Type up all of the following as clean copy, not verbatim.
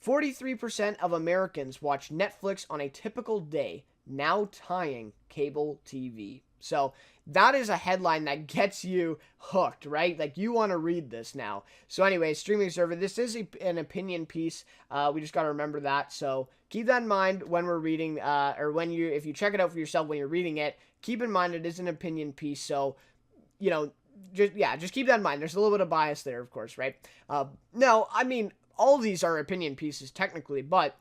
43% of Americans watch Netflix on a typical day, now tying cable TV. So that is a headline that gets you hooked, right? Like, you want to read this now. So anyway, streaming server, this is an opinion piece. We just got to remember that. So keep that in mind when we're reading, or if you check it out for yourself when you're reading it, keep in mind it is an opinion piece. So, just keep that in mind. There's a little bit of bias there, of course, right? No, I mean, all these are opinion pieces technically, but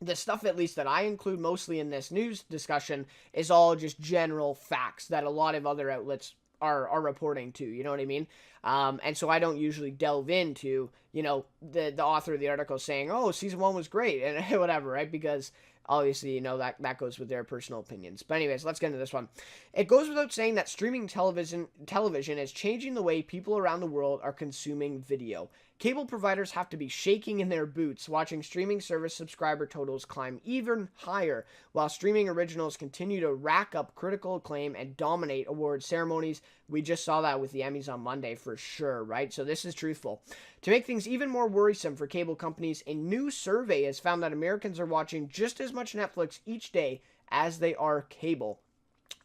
the stuff at least that I include mostly in this news discussion is all just general facts that a lot of other outlets are reporting to, you know what I mean? And so I don't usually delve into, the author of the article saying, oh, season 1 was great and whatever, right? Because obviously, that goes with their personal opinions. But anyways, let's get into this one. It goes without saying that streaming television is changing the way people around the world are consuming video. Cable providers have to be shaking in their boots watching streaming service subscriber totals climb even higher, while streaming originals continue to rack up critical acclaim and dominate award ceremonies. We just saw that with the Emmys on Monday for sure, right? So this is truthful. To make things even more worrisome for cable companies, a new survey has found that Americans are watching just as much Netflix each day as they are cable.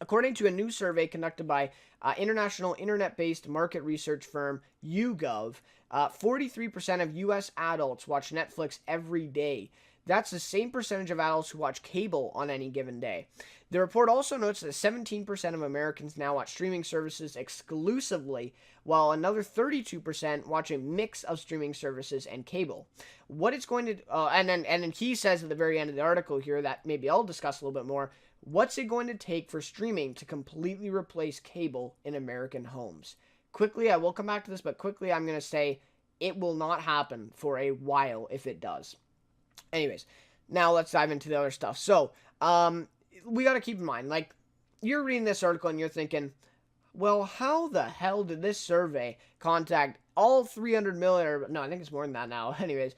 According to a new survey conducted by international internet-based market research firm YouGov, 43% of U.S. adults watch Netflix every day. That's the same percentage of adults who watch cable on any given day. The report also notes that 17% of Americans now watch streaming services exclusively, while another 32% watch a mix of streaming services and cable. What it's going to, and then he says at the very end of the article here that maybe I'll discuss a little bit more. What's it going to take for streaming to completely replace cable in American homes? Quickly, I will come back to this, but quickly I'm going to say it will not happen for a while if it does. Anyways, now let's dive into the other stuff. So, we got to keep in mind, like, you're reading this article and you're thinking, well, how the hell did this survey contact all 300 million, or no, I think it's more than that now. Anyways,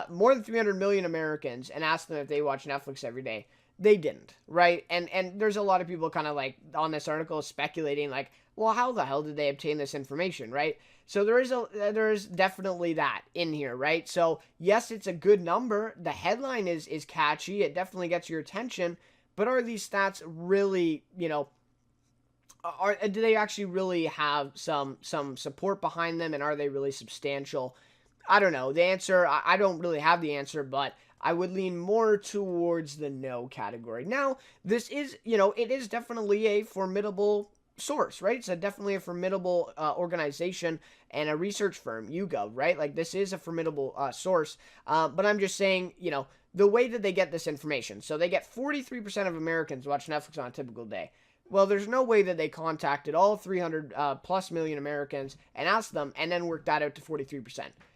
more than 300 million Americans and ask them if they watch Netflix every day? They didn't, right? And there's a lot of people kind of like on this article speculating like, well, how the hell did they obtain this information, right? So there is definitely that in here, right? So yes, it's a good number. The headline is catchy. It definitely gets your attention. But are these stats really, do they actually really have some support behind them, and are they really substantial? I don't know. The answer, I don't really have the answer, but I would lean more towards the no category. Now, this is, it is definitely a formidable source, right? It's definitely a formidable organization and a research firm, YouGov, right? Like, this is a formidable source. But I'm just saying, the way that they get this information. So they get 43% of Americans watch Netflix on a typical day. Well, there's no way that they contacted all 300 plus million Americans and asked them and then worked that out to 43%.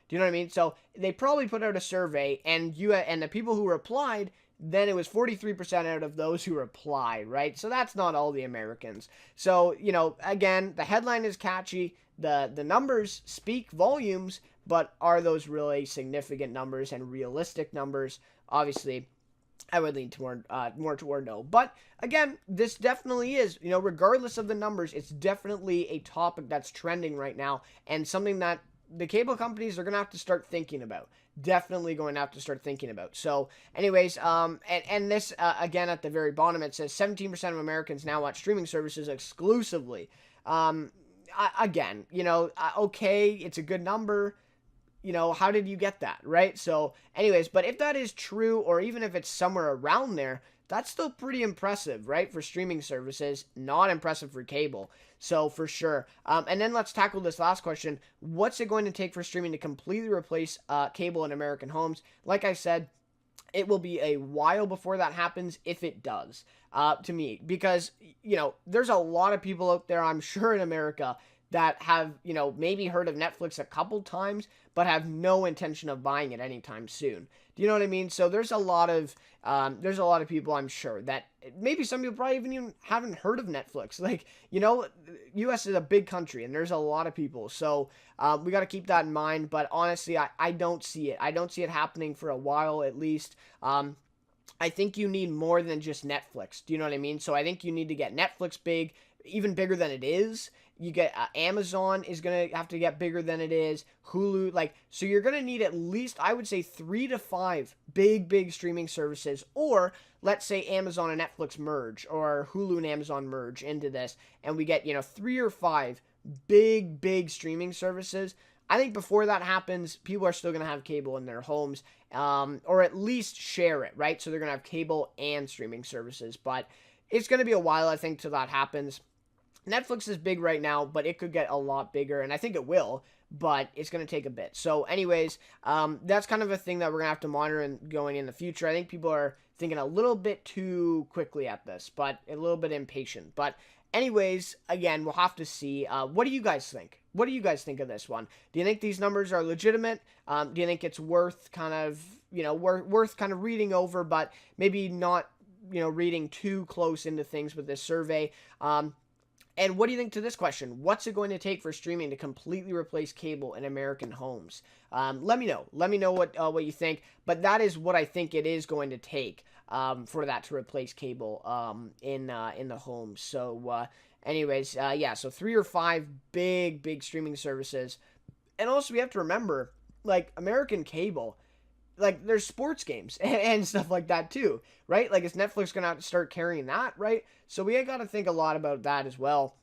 Do you know what I mean? So they probably put out a survey, and the people who replied, then it was 43% out of those who replied, right? So that's not all the Americans. So, again, the headline is catchy. The numbers speak volumes, but are those really significant numbers and realistic numbers? Obviously, I would lean toward more toward no. But again, this definitely is, regardless of the numbers, it's definitely a topic that's trending right now, and something that the cable companies are going to have to start thinking about. Definitely going to have to start thinking about. So anyways, and this, again, at the very bottom, it says 17% of Americans now watch streaming services exclusively. Again, okay, it's a good number. How did you get that, right? So anyways, but if that is true, or even if it's somewhere around there, that's still pretty impressive, right? For streaming services, not impressive for cable. So for sure. And then let's tackle this last question. What's it going to take for streaming to completely replace cable in American homes? Like I said, it will be a while before that happens, if it does, to me. Because, there's a lot of people out there, I'm sure, in America that have, maybe heard of Netflix a couple times, but have no intention of buying it anytime soon. Do you know what I mean? So there's a lot of people, I'm sure, that maybe some people probably even haven't heard of Netflix. Like, U.S. is a big country, and there's a lot of people. So we got to keep that in mind. But honestly, I don't see it. I don't see it happening for a while, at least. I think you need more than just Netflix. Do you know what I mean? So I think you need to get Netflix big, even bigger than it is. You get Amazon is going to have to get bigger than it is. Hulu, like, so you're going to need at least, I would say, 3 to 5 big streaming services. Or let's say Amazon and Netflix merge, or Hulu and Amazon merge into this, and we get, 3 or 5 big streaming services. I think before that happens, people are still going to have cable in their homes, or at least share it, right? So they're going to have cable and streaming services. But it's going to be a while, I think, till that happens. Netflix is big right now, but it could get a lot bigger, and I think it will, but it's going to take a bit. So anyways, that's kind of a thing that we're going to have to monitor and going in the future. I think people are thinking a little bit too quickly at this, but a little bit impatient. But anyways, again, we'll have to see. What do you guys think? What do you guys think of this one? Do you think these numbers are legitimate? Do you think it's worth kind of, worth kind of reading over, but maybe not, reading too close into things with this survey? And what do you think to this question? What's it going to take for streaming to completely replace cable in American homes? Let me know. Let me know what you think. But that is what I think it is going to take for that to replace cable in the homes. So, anyways, yeah. So 3 or 5 big streaming services, and also we have to remember, like, American cable, like, there's sports games and stuff like that too, right? Like, is Netflix going to have to start carrying that, right? So we got to think a lot about that as well,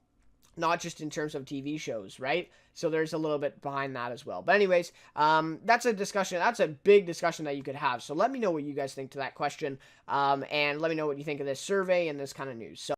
not just in terms of TV shows, right? So there's a little bit behind that as well. But anyways, that's a discussion. That's a big discussion that you could have. So let me know what you guys think to that question, and let me know what you think of this survey and this kind of news. So